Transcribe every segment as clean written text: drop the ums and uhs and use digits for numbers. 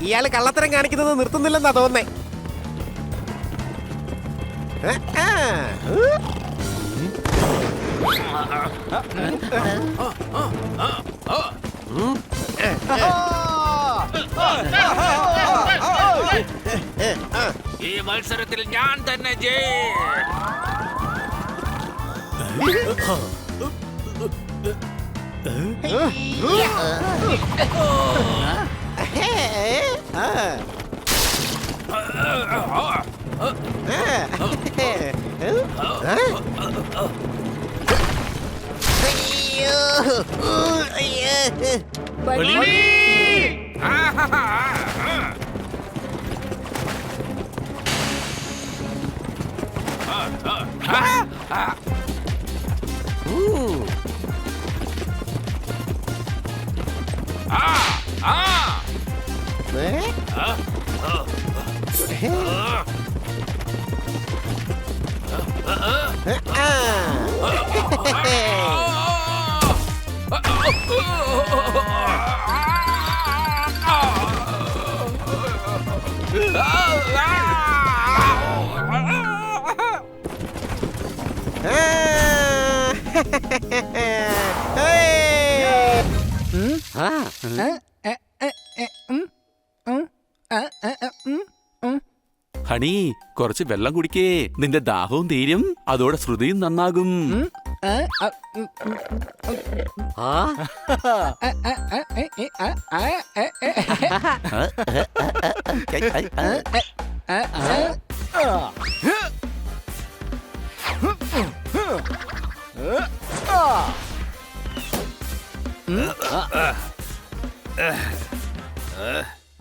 ഇയാള് കള്ളത്തരം കാണിക്കുന്നത് നിർത്തുന്നില്ലെന്നാ തോന്നേ. ഈ മത്സരത്തിൽ ഞാൻ തന്നെ ഹണി, കുറച്ച് വെള്ളം കുടിക്കേ. നിന്റെ ദാഹവും തീരും, അതോടെ ശ്രുതിയും നന്നാകും.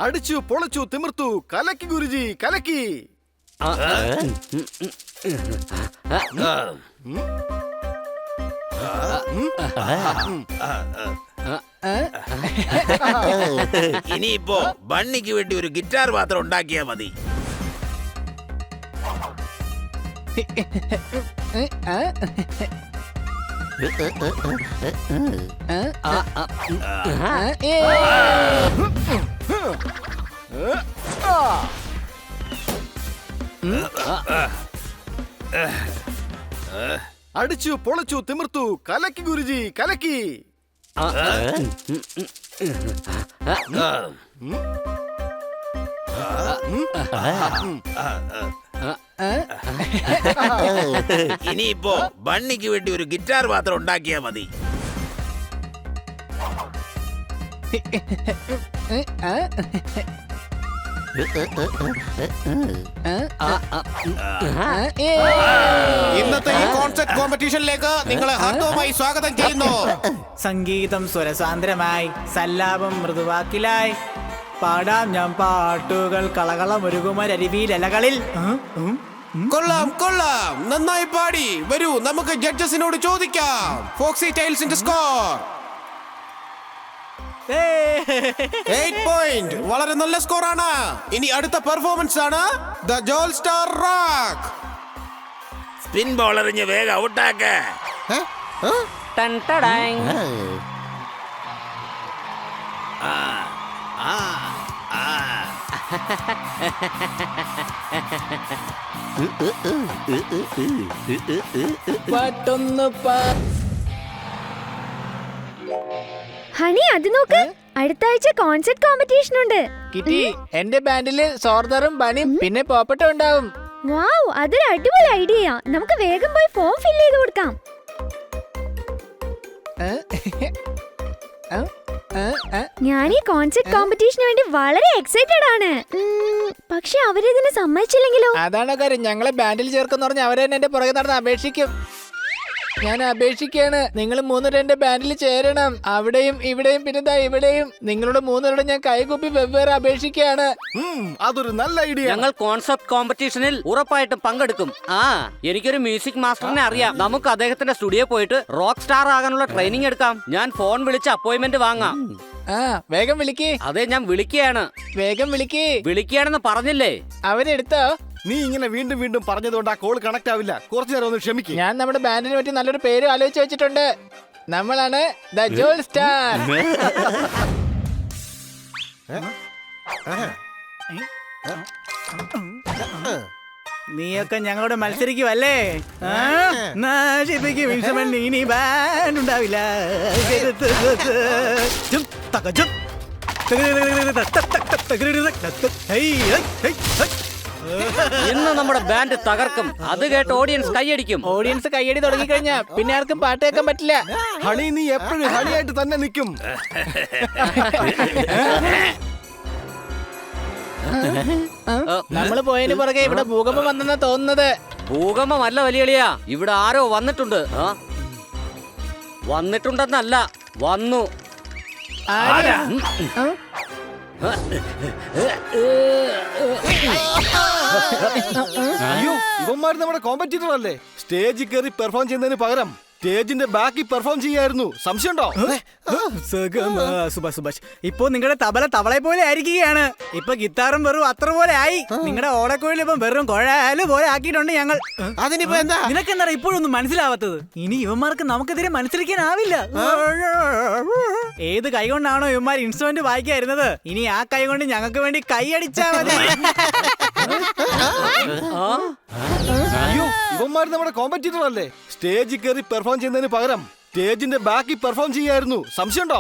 അടിച്ചു പൊളിച്ചു തിമിർത്തു, കലക്കി ഗുരുജി കലക്കി. ഇനിയിപ്പോ ബണ്ണിക്ക് വേണ്ടി ഒരു ഗിറ്റാർ മാത്രം ഉണ്ടാക്കിയാ മതി. അടിച്ചു പൊളിച്ചു തിമിർത്തു, കലക്കി ഗുരുജി കലക്കി. ഇനിയിപ്പോ ബണ്ണിക്ക് വേണ്ടി ഒരു ഗിറ്റാർ മാത്രം ഉണ്ടാക്കിയാ മതി. ഇന്നത്തെ ഈ കോൺസെർട്ട് കോമ്പറ്റീഷനിലേക്ക് നിങ്ങളെ ഹാർദവമായി സ്വാഗതം ചെയ്യുന്നു. സംഗീതം സ്വരസാന്ദ്രമായി, സല്ലാപം മൃദുവാക്കിലായി, പാടാം ഞാൻ പാട്ടുകൾ കളകളമൊരുകുമരരുവിയിലകളിൽ. കൊള്ളാം കൊള്ളാം, നന്നായി പാടി. വരൂ, നമുക്ക് ജഡ്ജസിനോട് ചോദിക്കാം. ഫോക്സി ടൈൽസിന്റെ സ്കോർ 8 പോയിന്റ്. വളരെ നല്ല സ്കോറാണ്. ഇനി അടുത്ത പെർഫോമൻസ് ആണ് ദ ജോൾ സ്റ്റാർ റോക്ക്. സ്പിൻ ബോൾ എറിഞ്ഞ് വേഗം ഔട്ടാക്ക. ഹണി, അത് നോക്ക്, അടുത്ത ആഴ്ച കോൺസെർട്ട് കോമ്പറ്റീഷൻ ഉണ്ട്. കിറ്റി, എന്റെ ബാൻഡില് സോർദറും ബണിയും പിന്നെ പോപ്പട്ടും ഉണ്ടാവും. വാവ്, അതൊരു അടിപൊളി ഐഡിയ. നമുക്ക് വേഗം പോയി ഫോം ഫില്ല് ചെയ്ത് കൊടുക്കാം. ഞാൻ ഈ കോൺസെർട്ട് കോമ്പറ്റീഷന് വേണ്ടി വളരെ എക്സൈറ്റഡ് ആണ്. പക്ഷെ അവരിതിന് സമ്മതിച്ചില്ലെങ്കിലോ? അതാണ് കാര്യം. ഞങ്ങളെ ബാൻഡിൽ ചേർക്കെന്ന് പറഞ്ഞ അവരെ എന്റെ പുറകെ നടന്ന് അപേക്ഷിക്കും. ഞാൻ അപേക്ഷിക്കാണ്, നിങ്ങൾ മൂന്നുപേരും എന്റെ ബാൻഡിൽ ചേരണം. അവിടെയും ഇവിടെയും പിന്നെ ദാ ഇവിടെയും നിങ്ങളുടെ മൂന്നുപേരുടെ ഞാൻ കൈകൂപ്പി വെവ്വേറെ അപേക്ഷിക്കാണ്. അതൊരു നല്ല ഐഡിയ. ഞങ്ങൾ കോൺസെപ്റ്റ് കോമ്പറ്റീഷനിൽ ഉറപ്പായിട്ടും പങ്കെടുക്കും. എനിക്കൊരു മ്യൂസിക് മാസ്റ്ററിനെ അറിയാം. നമുക്ക് അദ്ദേഹത്തിന്റെ സ്റ്റുഡിയോ പോയിട്ട് റോക്ക് സ്റ്റാർ ആകാനുള്ള ട്രെയിനിങ് എടുക്കാം. ഞാൻ ഫോൺ വിളിച്ച് അപ്പോയിന്റ്മെന്റ് വാങ്ങാം. വേഗം വിളിക്കേ. അതെ, ഞാൻ വിളിക്കുകയാണ്. വേഗം വിളിക്കേ. വിളിക്കുകയാണെന്ന് പറഞ്ഞില്ലേ? അവരെടുത്തോ? നീ ഇങ്ങനെ വീണ്ടും വീണ്ടും പറഞ്ഞതുകൊണ്ട് ആ കോൾ കണക്ട് ആവില്ല. കുറച്ചു നേരം ഒന്ന് ക്ഷമിക്കും. ഞാൻ നമ്മുടെ ബാൻഡിനെ പറ്റി നല്ലൊരു പേര് ആലോചിച്ച് വെച്ചിട്ടുണ്ട്. നമ്മളാണ് ദ ജോൾ സ്റ്റാർ. നീയൊക്കെ ഞങ്ങളോട് മത്സരിക്കുവല്ലേ? നശിപ്പിക്കും ഇൻസ്ട്രുമെന്റ്, ഇനി ബാൻഡ് ഉണ്ടാവില്ല. ഇന്ന് നമ്മുടെ ബാൻഡ് തകർക്കും. അത് കേട്ട് ഓഡിയൻസ് കൈയടിക്കും. ഓഡിയൻസ് കൈയടി തുടങ്ങിക്കഴിഞ്ഞാ പിന്നെ ആർക്കും പാട്ട് കേൾക്കാൻ പറ്റില്ല. ഹണി, നീ എപ്പോഴും ഹണിയായിട്ട് തന്നെ നിൽക്കും. നമ്മള് പോയതിന് പുറകെ ഇവിടെ ഭൂകമ്പം വന്നെന്നാ തോന്നുന്നത്. ഭൂകമ്പമല്ല വലിയളിയാ, ഇവിടെ ആരോ വന്നിട്ടുണ്ട്. വന്നിട്ടുണ്ടെന്നല്ല, വന്നു. ആരാ? അയ്യോ, ഇവന്മാര് നമ്മുടെ കോമ്പറ്റീറ്റർ അല്ലേ? സ്റ്റേജിൽ കയറി പെർഫോം ചെയ്യുന്നതിന് പകരം സ്റ്റേജിന്റെ ബാക്കി പെർഫോം ചെയ്യായിരുന്നു. സംശയമുണ്ടോ? സുഭാഷ്, ഇപ്പൊ നിങ്ങളുടെ തബല തവളയെ പോലെ ആയിരിക്കുകയാണ്. ഇപ്പൊ ഗിത്താറും വെറും അത്ര പോലെ ആയി. നിങ്ങളുടെ ഓടക്കോഴിൽ ഇപ്പം വെറും കുഴല് പോലെ ആക്കിയിട്ടുണ്ട് ഞങ്ങൾ. അതിനിപ്പോ എന്താ? നിനക്കെന്താ ഇപ്പോഴൊന്നും മനസ്സിലാവാത്തത്? ഇനി ഇവന്മാർക്ക് നമുക്കെതിരെ മത്സരിക്കാനാവില്ല. ഏത് കൈ കൊണ്ടാണോ ഇവന്മാർ ഇൻസ്ട്രുമെന്റ് വായിക്കായിരുന്നത്, ഇനി ആ കൈ കൊണ്ട് ഞങ്ങൾക്ക് വേണ്ടി കൈയടിച്ചാ മതി. അയ്യോ, ഇവന്മാര് നമ്മുടെ കോമ്പറ്റീറ്റർ അല്ലേ? സ്റ്റേജിൽ കയറി പെർഫോം ചെയ്യുന്നതിന് പകരം സ്റ്റേജിന്റെ ബാക്കി പെർഫോം ചെയ്യായിരുന്നു. സംശയമുണ്ടോ?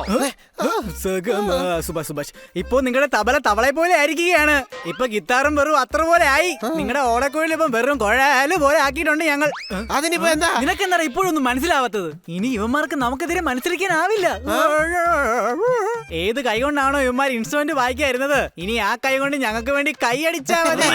സുഭാഷ്, ഇപ്പൊ നിങ്ങളുടെ തബല തവളയെ പോലെ ആയിരിക്കുകയാണ്. ഇപ്പൊ ഗിത്താറും വെറും അത്ര പോലെ ആയി. നിങ്ങളുടെ ഓടക്കോഴിൽ ഇപ്പം വെറും കുഴല് പോലെ ആക്കിയിട്ടുണ്ട് ഞങ്ങൾ. അതിനിപ്പോ എന്താ? നിനക്കെന്താ ഇപ്പോഴൊന്നും മനസ്സിലാവാത്തത്? ഇനി ഇവന്മാർക്ക് നമുക്കെതിരെ മത്സരിക്കാനാവില്ല. ഏത് കൈ കൊണ്ടാണോ ഇവന്മാർ ഇൻസ്ട്രുമെന്റ് വായിക്കായിരുന്നത്, ഇനി ആ കൈ കൊണ്ട് ഞങ്ങൾക്ക് വേണ്ടി കൈയടിച്ചാ മതി.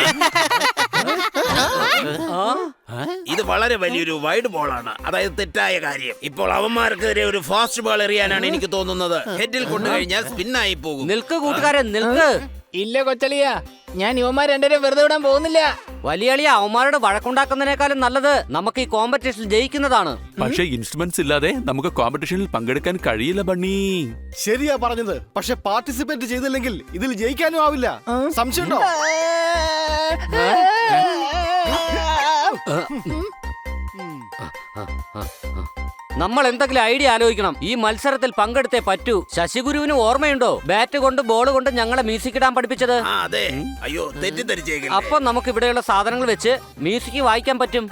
ഇത് വളരെ വലിയൊരു വൈഡ് ബോളാണ്. അതായത് തെറ്റായ കാര്യം. ഇപ്പോൾ അവന്മാർക്കെതിരെ ഒരു ഫാസ്റ്റ് ബോൾ എറിയാനാണ് എനിക്ക് തോന്നുന്നത്. ഹെഡിൽ കൊണ്ടു കഴിഞ്ഞാൽ സ്പിന്നായി പോകും. നിൽക്ക് കൂട്ടുകാരൻ, നിൽക്ക്. ഇല്ല കൊച്ചളിയ, ഞാൻ ഇവന്മാർ രണ്ടുപേരും വെറുതെ വിടാൻ പോകുന്നില്ല. വലിയളിയ, അവന്മാരോട് വഴക്കുണ്ടാക്കുന്നതിനേക്കാളും നല്ലത് നമുക്ക് ഈ കോമ്പറ്റീഷനിൽ ജയിക്കുന്നതാണ്. പക്ഷേ ഇൻസ്ട്രുമെന്റ്സ് ഇല്ലാതെ നമുക്ക് കോമ്പറ്റീഷനിൽ പങ്കെടുക്കാൻ കഴിയില്ല ബണ്ണി. ശരിയാ പറഞ്ഞത്. പക്ഷെ പാർട്ടിസിപ്പേറ്റ് ചെയ്തില്ലെങ്കിൽ ഇതിൽ ജയിക്കാനും ആവില്ല. സംശയമുണ്ടോ? നമ്മൾ എന്തെങ്കിലും ഐഡിയ ആലോചിക്കണം. ഈ മത്സരത്തിൽ പങ്കെടുത്തേ പറ്റൂ. ശശിഗുരുവിന് ഓർമ്മയുണ്ടോ ബാറ്റ് കൊണ്ട് ബോൾ കൊണ്ട് ഞങ്ങളെ മ്യൂസിക് ഇടാൻ പഠിപ്പിച്ചത്? അതെ. അയ്യോ, തെറ്റിദ്ധരിച്ചേക്കില്ല. അപ്പൊ നമുക്ക് ഇവിടെയുള്ള സാധനങ്ങൾ വെച്ച് മ്യൂസിക് വായിക്കാൻ പറ്റും.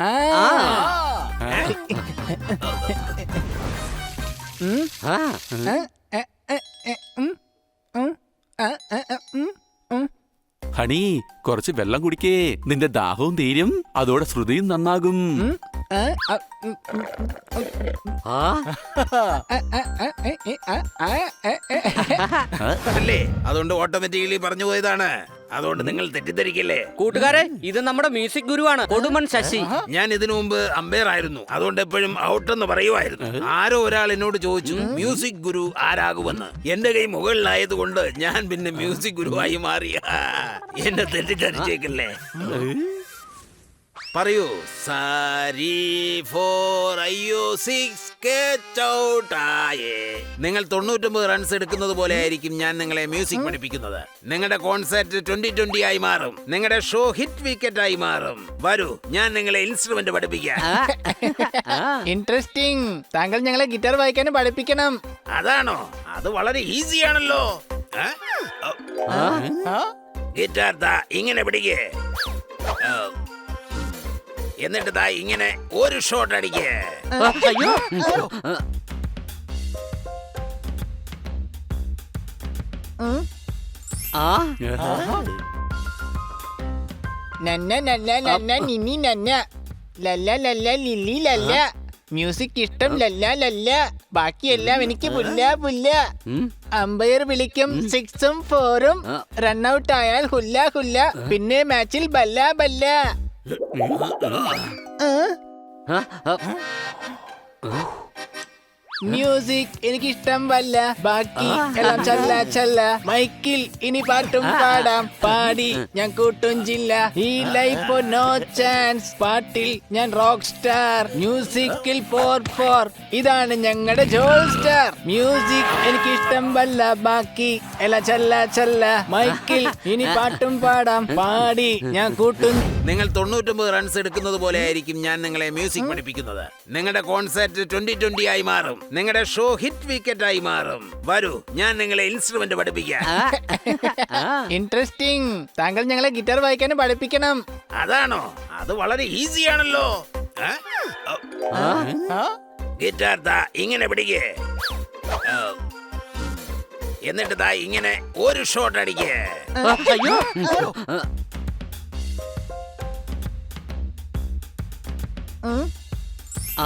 ഹണി, കുറച്ച് വെള്ളം കുടിക്കേ. നിന്റെ ദാഹവും തീരും, അതോടെ ശ്രുതിയും നന്നാകും. അല്ലേ? അതുകൊണ്ട് ഓട്ടോമാറ്റിക്കലി പറഞ്ഞു പോയതാണ്. അതുകൊണ്ട് നിങ്ങൾ തെറ്റിദ്ധരിക്കില്ലേ? കൂട്ടുകാരെ, ഇത് നമ്മുടെ മ്യൂസിക് ഗുരുവാണ്, കൊടുമൺ ശശി. ഞാൻ ഇതിനു മുമ്പ് അമ്പയർ ആയിരുന്നു. അതുകൊണ്ട് എപ്പോഴും ഔട്ട് എന്ന് പറയുമായിരുന്നു. ആരോ ഒരാൾ എന്നോട് ചോദിച്ചു മ്യൂസിക് ഗുരു ആരാകുമെന്ന്. എന്റെ കൈ മുകളിലായത് കൊണ്ട് ഞാൻ പിന്നെ മ്യൂസിക് ഗുരുവായി മാറിയ. എന്നെ തെറ്റിദ്ധരിച്ചേക്കില്ലേ? പറയൂ. സാരി ഫോർ അയ്യോ 6 get out ആയേ. നിങ്ങൾ 99 റൺസ് എടുക്കുന്നത് പോലെ ആയിരിക്കും ഞാൻ നിങ്ങളെ മ്യൂസിക് പഠിപ്പിക്കുന്നത്. നിങ്ങളുടെ കോൺസെർട്ട് 2020 ആയി മാറും. നിങ്ങളുടെ ഷോ ഹിറ്റ് വിക്കറ്റ് ആയി മാറും. വരൂ, ഞാൻ നിങ്ങളെ ഇൻസ്ട്രുമെന്റ് പഠിപ്പിക്കാം. ഇൻട്രസ്റ്റിംഗ്. താങ്കൾ ഞങ്ങളെ ഗിറ്റാർ വായിക്കാനും പഠിപ്പിക്കണം. അതാണോ? അത് വളരെ ഈസി ആണല്ലോ. ഗിറ്റാർ ദാ ഇങ്ങനെ പിടിക്കേ. എന്നിട്ട് ദാ ഇങ്ങനെ ഒരു ഷോട്ട് അടിക്കേ. അയ്യോ, നന്ന നന്ന നന്ന നിന്നി നന്ന ലല്ല ലല്ല ലില്ലി ലല്ല. മ്യൂസിക് ഇഷ്ടം ലല്ല ലല്ല. ബാക്കിയെല്ലാം എനിക്ക് പുല്ല പുല്ല. അമ്പയർ വിളിക്കും 6ഉം 4ഉം. റൺഔട്ട് ആയാൽ ഹുല്ല ഹുല്ല. പിന്നെ മാച്ചിൽ ബല്ല ബല്ല. മ്യൂസിക് എനിക്ക് ഇഷ്ടം വല്ല, ബാക്കി എല്ലാം ചല്ല ചല്ല. മൈക്കിൽ ഇനി പാട്ടും പാടാം, പാടി ഞാൻ കൂട്ടും ജില്ല. ഈ ലൈഫ് നോ ചാൻസ്, പാട്ടിൽ ഞാൻ റോക്ക് സ്റ്റാർ. മ്യൂസിക്കിൽ 4-4, ഇതാണ് ഞങ്ങളുടെ ജോൾ സ്റ്റാർ. മ്യൂസിക് എനിക്ക് ഇഷ്ടം വല്ല, ബാക്കി എല്ലാം ചല്ല ചല്ല. മൈക്കിൽ ഇനി പാട്ടും പാടാം, പാടി ഞാൻ കൂട്ടും. നിങ്ങൾ 99 റൺസ് എടുക്കുന്നത് പോലെ ആയിരിക്കും ഞാൻ നിങ്ങളെ മ്യൂസിക് പഠിപ്പിക്കുന്നത്. നിങ്ങളുടെ കോൺസെർട്ട് 2020 ആയി മാറും. നിങ്ങളുടെ ഷോ ഹിറ്റ് വിക്കറ്റ് ആയി മാറും. വരൂ, ഞാൻ നിങ്ങളെ ഇൻസ്ട്രുമെന്റ് പഠിപ്പിക്കാം. ഇൻട്രസ്റ്റിംഗ്. താങ്കൾ ഞങ്ങളെ ഗിറ്റാർ വായിക്കാനും പഠിപ്പിക്കണം. അതാണോ? അത് വളരെ ഈസിയാണല്ലോ. ഗിറ്റാർ ദാ ഇങ്ങനെ പിടിക്കേ, എന്നിട്ട് ദാ ഇങ്ങനെ ഒരു ഷോട്ട് അടിക്കേ. അയ്യോ.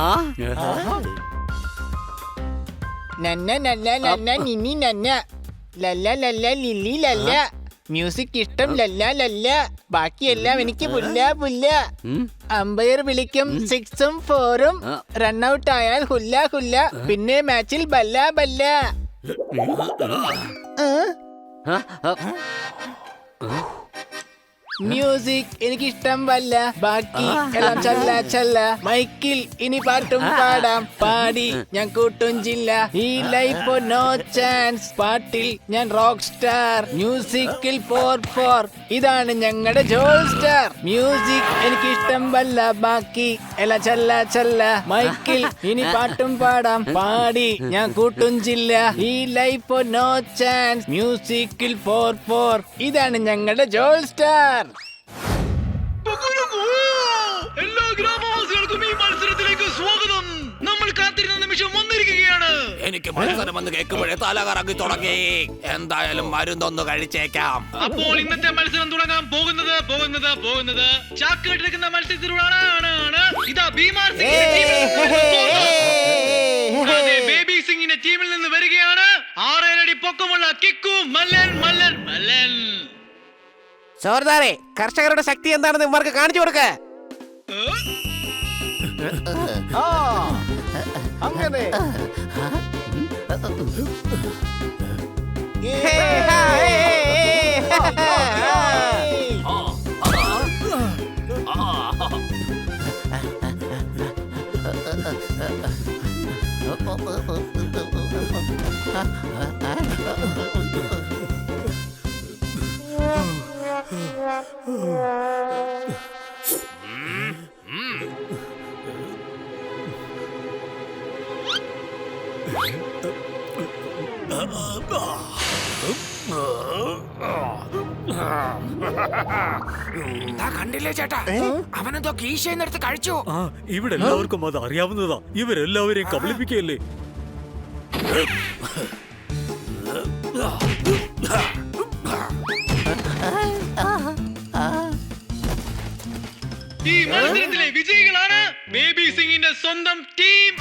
ആ നന്ന നന്ന നന്ന നിന്നി നന്ന, ലല്ല ലല്ല ലില്ലി ലല്ല. മ്യൂസിക് ഇഷ്ടം ലല്ല ലല്ല, ബാക്കിയെല്ലാം എനിക്ക് പുല്ല പുല്ല. അമ്പയർ വിളിക്കും 6ഉം 4ഉം, റൺഔട്ട് ആയാൽ ഹുല്ല ഹുല്ല. പിന്നെ മാച്ചിൽ ബല്ല ബല്ല. മ്യൂസിക് എനിക്ക് ഇഷ്ടം വല്ല, ബാക്കി എല്ലാം ചല്ല ചല്ല. മൈക്കിൽ ഇനി പാട്ടും പാടാം, പാടി ഞാൻ കൂട്ടും ജില്ല. ഈ ലൈഫ് നോ ചാൻസ്, പാട്ടിൽ ഞാൻ റോക്ക് സ്റ്റാർ. മ്യൂസിക്കിൽ 4-4, ഇതാണ് ഞങ്ങളുടെ ജോൾ സ്റ്റാർ. മ്യൂസിക് എനിക്ക് ഇഷ്ടം വല്ല, ബാക്കി എല്ലാം ചല്ല ചല്ല. മൈക്കിൽ ഇനി പാട്ടും പാടാം, പാടി ഞാൻ കൂട്ടും ജില്ല. ഈ ലൈഫ് നോ ചാൻസ്, മ്യൂസിക്കിൽ 4-4, ഇതാണ് ഞങ്ങളുടെ ജോൾ സ്റ്റാർ. എല്ലാ ഗ്രാമവാസികൾക്കും ഈ മത്സരത്തിലേക്ക് സ്വാഗതം. നമ്മൾ കാത്തിരുന്ന നിമിഷം വന്നിരിക്കുകയാണ്. എനിക്ക് മത്സരം വന്ന് കേൾക്കുമ്പോഴേ തല കറങ്ങി തുടങ്ങി. എന്തായാലും മരുന്നൊന്ന് കഴിച്ചേക്കാം. അപ്പോൾ ഇന്നത്തെ മത്സരം തുടങ്ങാൻ പോകുന്നത് ചാക്കേട്ടിരിക്കുന്ന മത്സരത്തിലൂടെയാണ്. ഇതാ ഭീമാർ ബേബി സിംഗിന്റെ ടീമിൽ നിന്ന് വരികയാണ് 6 അടി പൊക്കമുള്ള കിക്കു മല്ലൻ മല്ലൻ മല്ലൻ. സോർദാരെ, കർഷകരുടെ ശക്തി എന്താണെന്ന് ഇവർക്ക് കാണിച്ചു കൊടുക്ക. അങ്ങനെ കണ്ടില്ലേ ചേട്ടാ, അവനെന്തോ കീശയെടുത്ത് കഴിച്ചു. ഇവിടെ എല്ലാവർക്കും അത് അറിയാവുന്നതാ. ഇവരെല്ലാവരെയും കബളിപ്പിക്കല്ലേ. ഈ മത്സരത്തിലെ വിജയികളാണ് ബേബി സിംഗിന്റെ സ്വന്തം ടീം.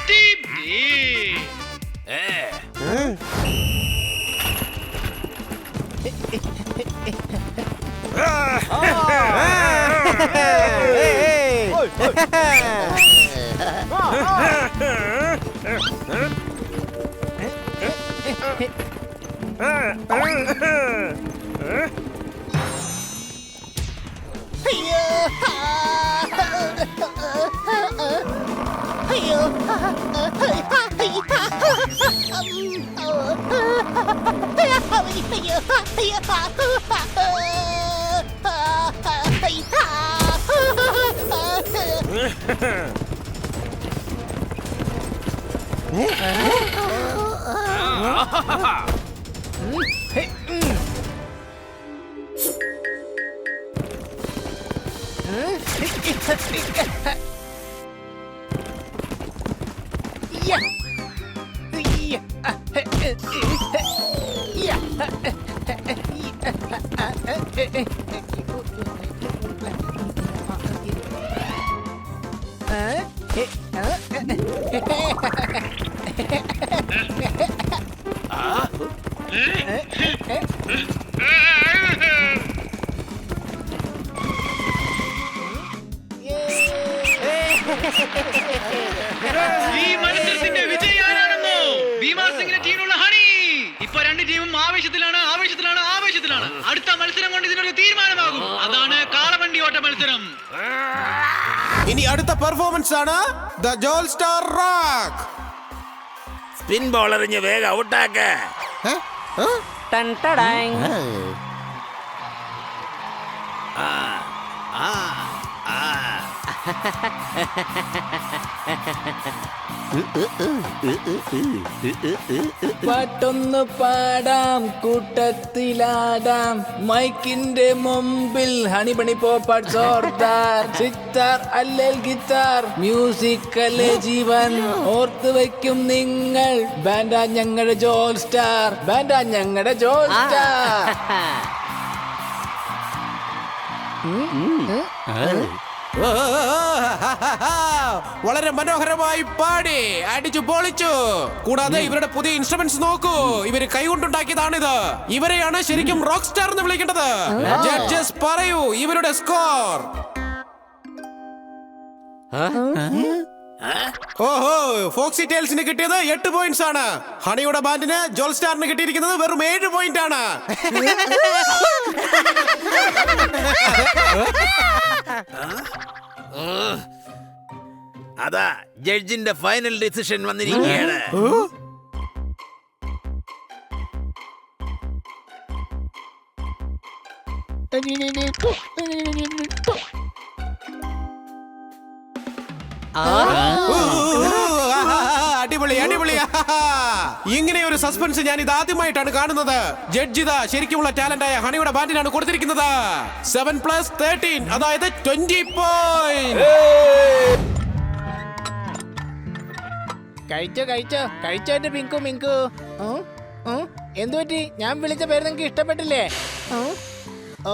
ഈ മത്സരത്തിന്റെ വിജയി ആരാണെന്നോ? ഭീമാർ സിംഗിന്റെ ടീമിലുള്ള ഹണി. ഇപ്പൊ രണ്ട് ടീമും ആവേശത്തിലാണ്. അടുത്ത മത്സരം കൊണ്ട് ഇതിനൊരു തീരുമാനമാകും. അതാണ് കാളവണ്ടി ഓട്ട മത്സരം. ഇനി അടുത്ത പെർഫോമൻസ് ആണ് ദ ജോൾ സ്റ്റാർ റോക്ക്. സ്പിൻ ബോൾ എറിഞ്ഞ് വേഗം ഔട്ടാക്ക. ടൻ ടടാങ്. പാട്ടൊന്ന് പാടാം, കൂട്ടത്തിലാടാം, മൈക്കിന്റെ മുമ്പിൽ ഹണിബണി പോപ്പാട് സോർദാർ. സിത്താർ അല്ലേൽ ഗിത്താർ, മ്യൂസിക് അല്ലേ ജീവൻ. ഓർത്ത് വയ്ക്കും നിങ്ങൾ, ബാൻഡാ ഞങ്ങളുടെ ജോൾ സ്റ്റാർ, ബാൻഡാ ഞങ്ങളുടെ ജോൾ സ്റ്റാർ. വളരെ മനോഹരമായി പാടി അടിച്ചു പൊളിച്ചു. കൂടാതെ ഇവരുടെ പുതിയ ഇൻസ്ട്രുമെന്റ്സ് നോക്കൂ. ഇവര് കൈകൊണ്ടുണ്ടാക്കിയതാണിത്. ഇവരെയാണ് ശരിക്കും റോക്ക് സ്റ്റാർ എന്ന് വിളിക്കേണ്ടത്. ജഡ്ജസ് പറയൂ ഇവരുടെ സ്കോർ. ഓഹോ, ഫോക്സി ടൈൽസിന് കിട്ടിയത് 8 പോയിന്റ്സ് ആണ്. ഹണിയുടെ ബാൻഡിന് ജോൾ സ്റ്റാറിന് കിട്ടിയിരിക്കുന്നത് വെറും 7 പോയിന്റ് ആണ്. അതാ ജഡ്ജിന്റെ ഫൈനൽ ഡിസിഷൻ വന്നിരിക്കുകയാണ്. അടിപൊളി അടിപൊളി. ഇങ്ങനെ ഒരു സസ്പെൻസ് ഞാൻ ഇത് ആദ്യമായിട്ടാണ് കാണുന്നത്. ജഡ്ജി ഇതാ ശരിക്കുമുള്ള ടാലന്റായ ഹണിയുടെ ബാൻഡിനാണ് കൊടുത്തിരിക്കുന്നത് 7+13, അതായത് 20 പോയിന്റ്. കഴിച്ചോ എന്റെ മിങ്കു. എന്തു പറ്റി? ഞാൻ വിളിച്ച പേര് നിങ്ങൾക്ക് ഇഷ്ടപ്പെട്ടില്ലേ?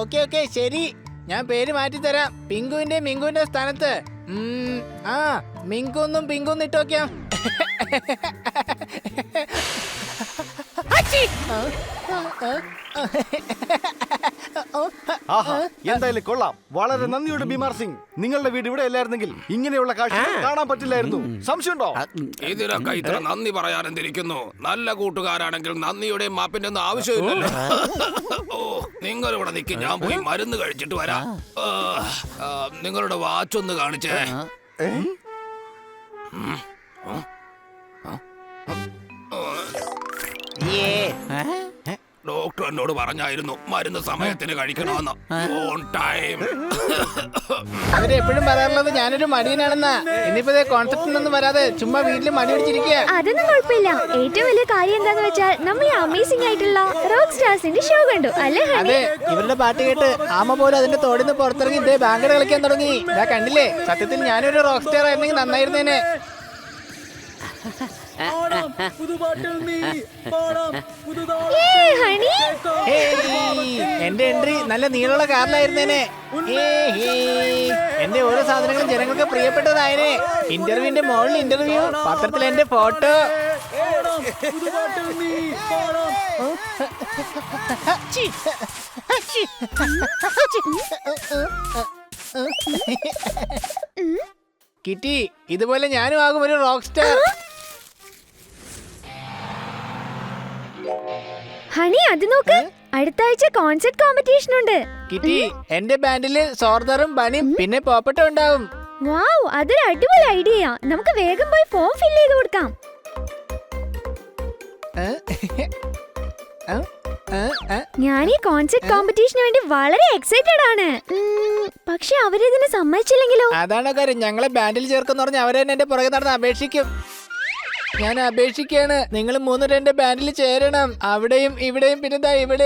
ഓക്കെ ശരി, ഞാൻ പേര് മാറ്റിത്തരാം. പിങ്കുവിന്റെ മിങ്കുവിന്റെ സ്ഥാനത്ത് മിങ്കുന്നും പിങ്കുന്നും ഇട്ട് നോക്കിയാ. എന്തായാലും കൊള്ളാം. വളരെ നന്ദിയുണ്ട് ഭീമാർ സിംഗ്. നിങ്ങളുടെ വീട് ഇവിടെ അല്ലായിരുന്നെങ്കിൽ ഇങ്ങനെയുള്ള കാഴ്ച കാണാൻ പറ്റില്ലായിരുന്നു. സംശയമുണ്ടോ? ഇതിനൊക്കെ ഇത്ര നന്ദി പറയാനെന്തിരിക്കുന്നു. നല്ല കൂട്ടുകാരാണെങ്കിൽ നന്ദിയുടെയും മാപ്പിന്റെ ഒന്നും ആവശ്യമില്ലല്ലോ. ഓ, നിങ്ങളിവിടെ നിൽക്കും, ഞാൻ പോയി മരുന്ന് കഴിച്ചിട്ട് വരാം. നിങ്ങളുടെ വാച്ച് ഒന്ന് കാണിച്ചേ. ഡോക്ടർ എന്നോട് പറഞ്ഞായിരുന്നു മരുന്ന് സമയത്തിന് കഴിക്കണമെന്ന്. On time. അവരെപ്പോഴും പറയാറുള്ളത് ഞാനൊരു മടിയനാണെന്നാ. ഇനിയിപ്പോ കോൺസെപ്റ്റിൽ നിന്നും വരാതെ ചുമ്മാ വീട്ടിൽ മടി പിടിച്ചിരിക്കുക. അതൊന്നും കുഴപ്പമില്ല. ഏറ്റവും വലിയ കാര്യം എന്താന്ന് വെച്ചാൽ നമ്മൾ ഈ അമേസിംഗ് ആയിട്ടുള്ള റോക്ക് സ്റ്റാർസിന്റെ ഷോ കണ്ടു അല്ലേ? അതെ, ഇവരുടെ പാട്ട് കേട്ട് ആമ പോലും അതിന്റെ തോടിന്ന് പുറത്തിറങ്ങി ഇതേ ബാങ്കർ കളിക്കാൻ തുടങ്ങി. ഇതാ കണ്ടില്ലേ? സത്യത്തിൽ ഞാനൊരു റോക്ക് സ്റ്റാർ ആയിരുന്നെങ്കിൽ നന്നായിരുന്നേനെ. എന്റെ എൻട്രി നല്ല നീളമുള്ള കാറിലായിരുന്നേനെ. എന്റെ ഓരോ സാധനങ്ങളും ജനങ്ങൾക്ക് പ്രിയപ്പെട്ടതായനെ. ഇന്റർവ്യൂവിന്റെ മുകളിൽ ഇന്റർവ്യൂ, പത്രത്തിൽ എന്റെ ഫോട്ടോ. കിട്ടി, ഇതുപോലെ ഞാനും ആകും ഒരു റോക്ക് സ്റ്റാർ. ഹണി അത് നോക്ക്, അടുത്ത ആഴ്ച കോൺസെർട്ട് കോമ്പറ്റീഷൻ ഉണ്ട്. കിട്ടി, എന്റെ ബാൻഡില് സോർദറും ബണിയും പിന്നെ പോപ്പട്ടും ഉണ്ടാവും. വാവ്, അതൊരു അടിപൊളി ഐഡിയ. നമുക്ക് വേഗം പോയി ഫോം ഫിൽ ചെയ്ത് കൊടുക്കാം. ഞാൻ ഈ കോൺസെർട്ട് കോമ്പറ്റീഷന് വേണ്ടി വളരെ എക്സൈറ്റഡ് ആണ്. പക്ഷെ അവരിതിന് സമ്മതിച്ചില്ലെങ്കിലോ? അതാണ് കാര്യം. ഞങ്ങളെ ബാൻഡിൽ ചേർക്കെന്ന് പറഞ്ഞ് അവരെ എന്റെ പുറകെ നടന്ന് അപേക്ഷിക്കും. ഞാൻ അപേക്ഷിക്കാണ്, നിങ്ങൾ 3 എന്റെ ബാൻഡിൽ ചേരണം. അവിടെയും ഇവിടെയും പിന്നെ ഇവിടെ